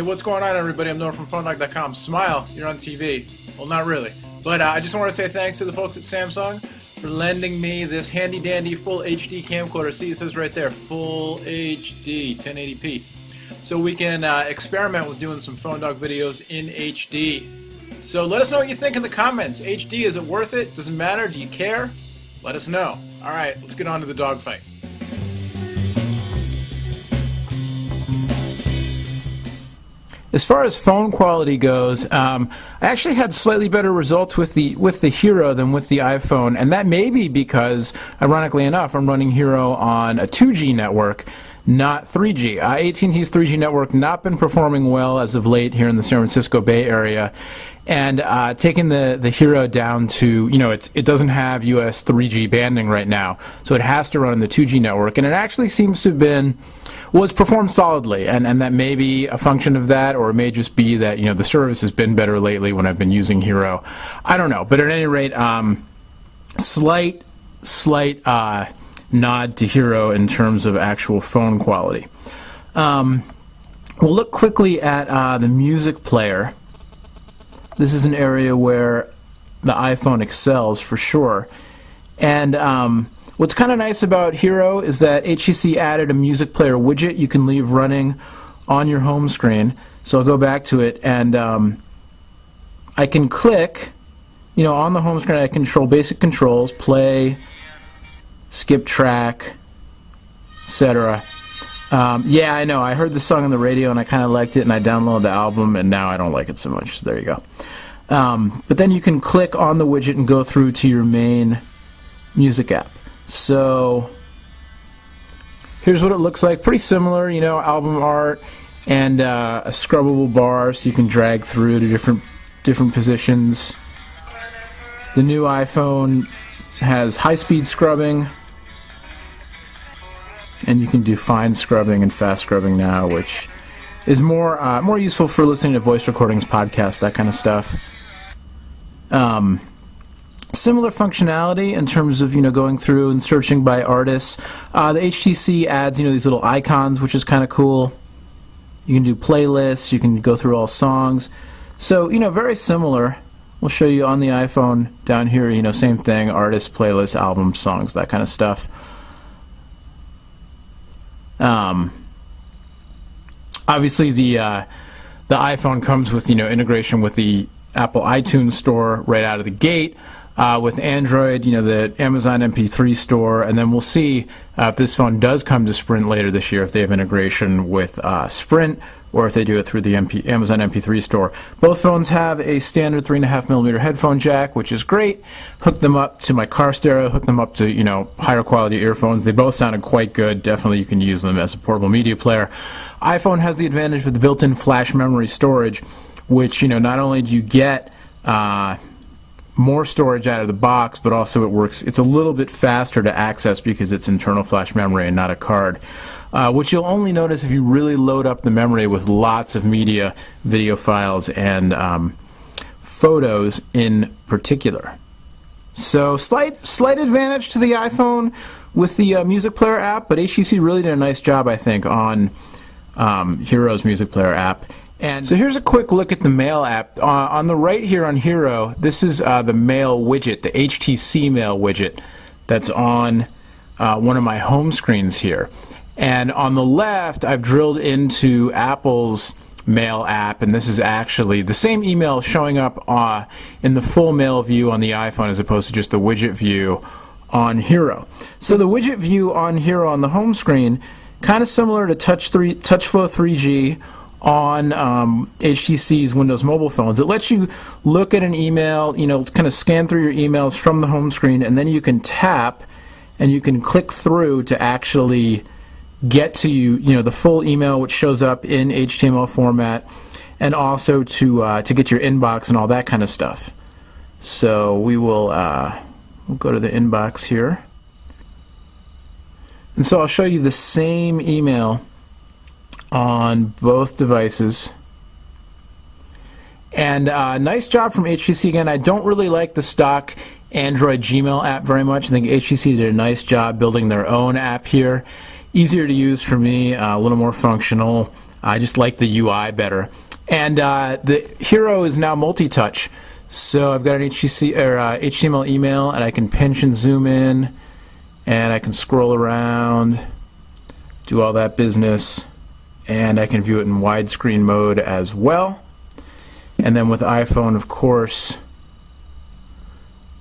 Hey, what's going on, everybody? I'm Noah from PhoneDog.com. Smile, you're on TV. Well, not really. But I just want to say thanks to the folks at Samsung for lending me this handy-dandy full HD camcorder. See, it says right there, full HD, 1080p. So we can experiment with doing some PhoneDog videos in HD. So let us know what you think in the comments. HD, is it worth it? Does it matter? Do you care? Let us know. All right, let's get on to the dogfight. As far as phone quality goes, I actually had slightly better results with the Hero than with the iPhone, and that may be because, ironically enough, I'm running Hero on a 2G network, not 3G. AT&T's 3G network not been performing well as of late here in the San Francisco Bay Area, and taking the Hero down to, it doesn't have US 3G banding right now, so it has to run on the 2G network, and it actually seems to have been, well, it's performed solidly, and that may be a function of that, or it may just be that, the service has been better lately when I've been using Hero. I don't know, but at any rate, slight nod to Hero in terms of actual phone quality. We'll look quickly at the music player. This is an area where the iPhone excels for sure. And what's kind of nice about Hero is that HTC added a music player widget you can leave running on your home screen. So I'll go back to it, and I can click, on the home screen. I control basic controls, play, skip track, etc. Yeah, I know. I heard the song on the radio and I kind of liked it, and I downloaded the album, and now I don't like it so much. So there you go. But then you can click on the widget and go through to your main music app. So here's what it looks like. Pretty similar, album art and a scrubbable bar, so you can drag through to different positions. The new iPhone has high-speed scrubbing, and you can do fine scrubbing and fast scrubbing now, which is more useful for listening to voice recordings, podcasts, that kind of stuff. Similar functionality in terms of going through and searching by artists. The HTC adds these little icons, which is kind of cool. You can do playlists. You can go through all songs. So very similar. We'll show you on the iPhone down here. Same thing: artists, playlists, albums, songs, that kind of stuff. Obviously, the iPhone comes with integration with the Apple iTunes Store right out of the gate. With Android, the Amazon MP3 store, and then we'll see if this phone does come to Sprint later this year, if they have integration with Sprint, or if they do it through the Amazon MP3 store. Both phones have a standard 3.5mm headphone jack, which is great. Hook them up to my car stereo, hook them up to higher quality earphones. They both sounded quite good. Definitely you can use them as a portable media player. iPhone has the advantage with the built-in flash memory storage, which not only do you get more storage out of the box, but also it's a little bit faster to access because it's internal flash memory and not a card, which you'll only notice if you really load up the memory with lots of media, video files, and photos in particular. So slight advantage to the iPhone with the music player app, but HTC really did a nice job, I think, on Hero's music player app. And so here's a quick look at the Mail app. On the right here on Hero, this is the Mail widget, the HTC Mail widget that's on one of my home screens here. And on the left, I've drilled into Apple's Mail app, and this is actually the same email showing up in the full Mail view on the iPhone as opposed to just the widget view on Hero. So the widget view on Hero on the home screen, kind of similar to TouchFlow 3G, on HTC's Windows mobile phones. It lets you look at an email, kind of scan through your emails from the home screen, and then you can tap and you can click through to actually get to the full email, which shows up in HTML format, and also to get your inbox and all that kind of stuff. So we'll go to the inbox here, and so I'll show you the same email on both devices. And nice job from HTC again. I don't really like the stock Android Gmail app very much. I think HTC did a nice job building their own app here. Easier to use for me, a little more functional. I just like the UI better. And the Hero is now multi-touch. So I've got an HTML email, and I can pinch and zoom in, and I can scroll around, do all that business, and I can view it in widescreen mode as well. And then with iPhone, of course,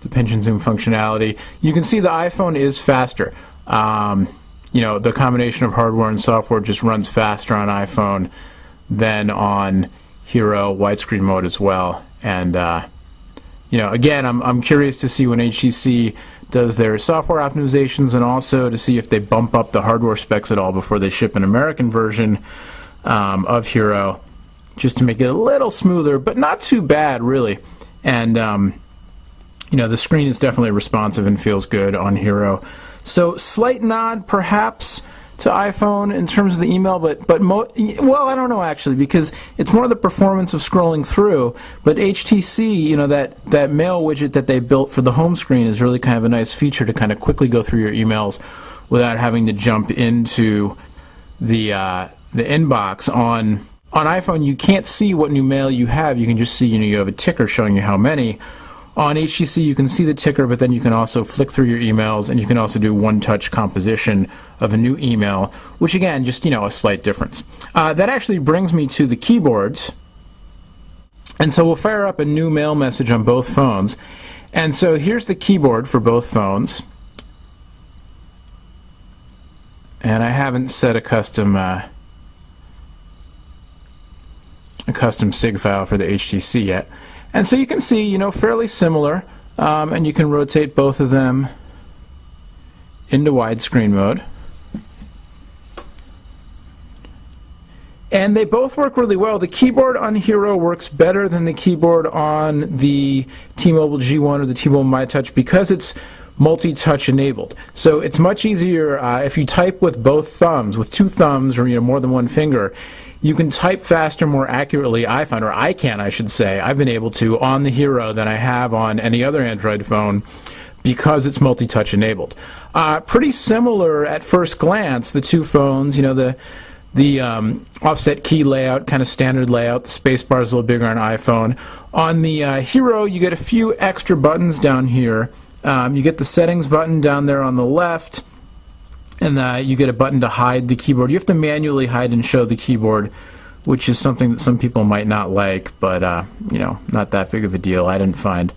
the pinch and zoom functionality. You can see the iPhone is faster. The combination of hardware and software just runs faster on iPhone than on Hero widescreen mode as well. And again, I'm curious to see when HTC does their software optimizations, and also to see if they bump up the hardware specs at all before they ship an American version of Hero, just to make it a little smoother, but not too bad, really. And the screen is definitely responsive and feels good on Hero. So slight nod, perhaps, to iPhone in terms of the email, but well, I don't know actually, because it's more the performance of scrolling through. But HTC, that mail widget that they built for the home screen is really kind of a nice feature to kind of quickly go through your emails without having to jump into the inbox. On iPhone, you can't see what new mail you have. You can just see, you have a ticker showing you how many. On HTC, you can see the ticker, but then you can also flick through your emails, and you can also do one-touch composition of a new email, which, again, just, a slight difference. That actually brings me to the keyboards. And so we'll fire up a new mail message on both phones. And so here's the keyboard for both phones. And I haven't set a custom SIG file for the HTC yet. And so you can see, fairly similar, and you can rotate both of them into widescreen mode. And they both work really well. The keyboard on Hero works better than the keyboard on the T-Mobile G1 or the T-Mobile MyTouch because it's multi-touch enabled. So it's much easier if you type with both thumbs, with two thumbs or more than one finger. You can type faster, more accurately, I find, or I can, I should say. I've been able to on the Hero than I have on any other Android phone because it's multi-touch enabled. Pretty similar at first glance, the two phones, the offset key layout, kind of standard layout. The space bar is a little bigger on iPhone. On the Hero, you get a few extra buttons down here. You get the settings button down there on the left, and you get a button to hide the keyboard. You have to manually hide and show the keyboard, which is something that some people might not like, but not that big of a deal, I didn't find.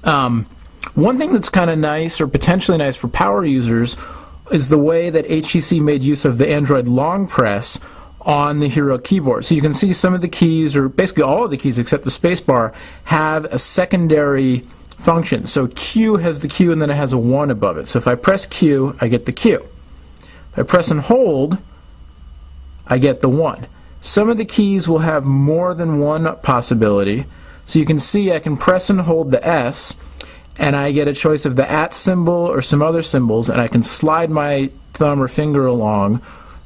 One thing that's kind of nice, or potentially nice for power users, is the way that HTC made use of the Android long press on the Hero keyboard. So you can see some of the keys, or basically all of the keys except the spacebar, have a secondary function. So Q has the Q, and then it has a 1 above it. So if I press Q, I get the Q. If I press and hold, I get the 1. Some of the keys will have more than one possibility. So you can see I can press and hold the S, and I get a choice of the @ symbol or some other symbols, and I can slide my thumb or finger along.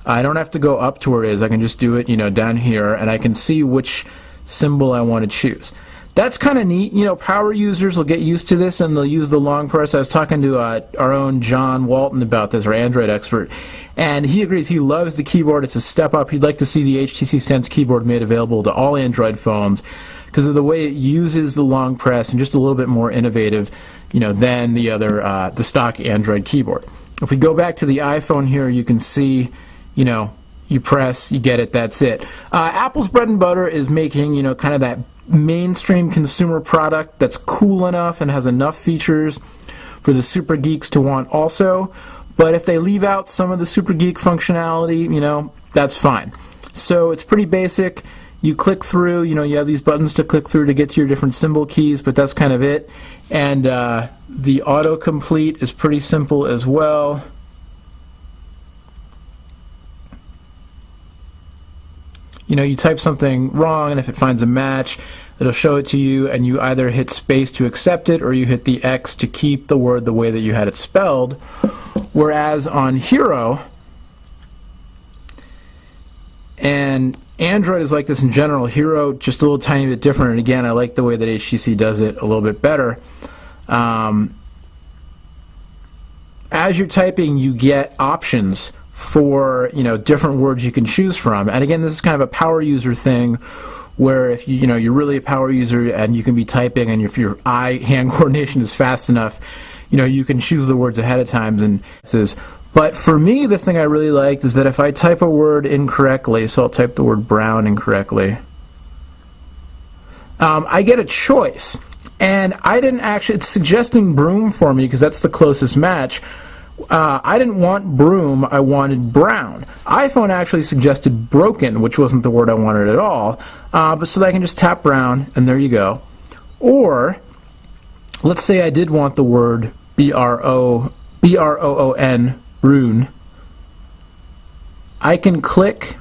I don't have to go up to where it is. I can just do it, down here, and I can see which symbol I want to choose. That's kind of neat. Power users will get used to this, and they'll use the long press. I was talking to our own John Walton about this, our Android expert, and he agrees. He loves the keyboard. It's a step up. He'd like to see the HTC Sense keyboard made available to all Android phones because of the way it uses the long press and just a little bit more innovative, than the other, the stock Android keyboard. If we go back to the iPhone here, you can see, you press, you get it, that's it. Apple's bread and butter is making, kind of that mainstream consumer product that's cool enough and has enough features for the super geeks to want also. But if they leave out some of the super geek functionality, that's fine. So it's pretty basic. You click through, you have these buttons to click through to get to your different symbol keys, but that's kind of it. And the autocomplete is pretty simple as well. You type something wrong, and if it finds a match, it'll show it to you, and you either hit space to accept it, or you hit the X to keep the word the way that you had it spelled. Whereas on Hero, and Android is like this in general, Hero just a little tiny bit different, and again, I like the way that HTC does it a little bit better. As you're typing, you get options for, you know, different words you can choose from. And again, this is kind of a power user thing, where if you know you're really a power user and you can be typing, and if your eye-hand coordination is fast enough, you know, you can choose the words ahead of time. And but for me, the thing I really liked is that if I type a word incorrectly, so I'll type the word brown incorrectly, I get a choice. And I didn't actually, it's suggesting broom for me because that's the closest match. I didn't want broom, I wanted brown. iPhone actually suggested broken, which wasn't the word I wanted at all. But so that I can just tap brown, and there you go. Or, let's say I did want the word B-R-O-O-N, Brune. I can click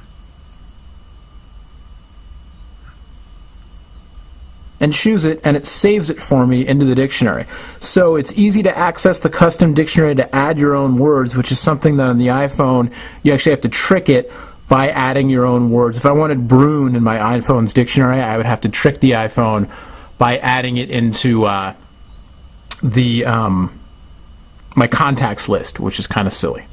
and choose it, and it saves it for me into the dictionary. So it's easy to access the custom dictionary to add your own words, which is something that on the iPhone you actually have to trick it by adding your own words. If I wanted Brune in my iPhone's dictionary, I would have to trick the iPhone by adding it into my contacts list, which is kind of silly.